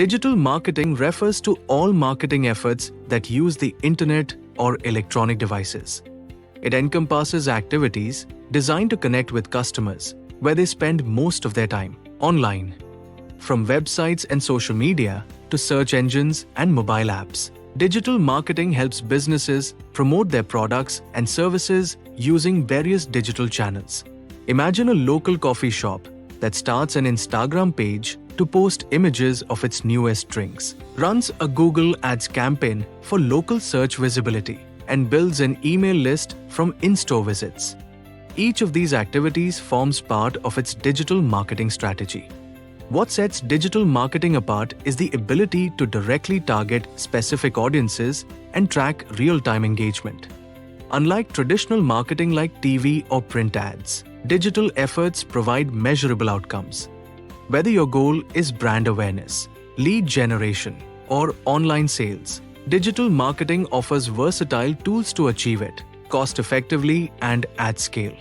Digital marketing refers to all marketing efforts that use the internet or electronic devices. It encompasses activities designed to connect with customers where they spend most of their time online. From websites and social media to search engines and mobile apps, digital marketing helps businesses promote their products and services using various digital channels. Imagine a local coffee shop that starts an Instagram page to post images of its newest drinks, runs a Google Ads campaign for local search visibility, and builds an email list from in-store visits. Each of these activities forms part of its digital marketing strategy. What sets digital marketing apart is the ability to directly target specific audiences and track real-time engagement. Unlike traditional marketing like TV or print ads, digital efforts provide measurable outcomes. Whether your goal is brand awareness, lead generation, or online sales, digital marketing offers versatile tools to achieve it, cost-effectively and at scale.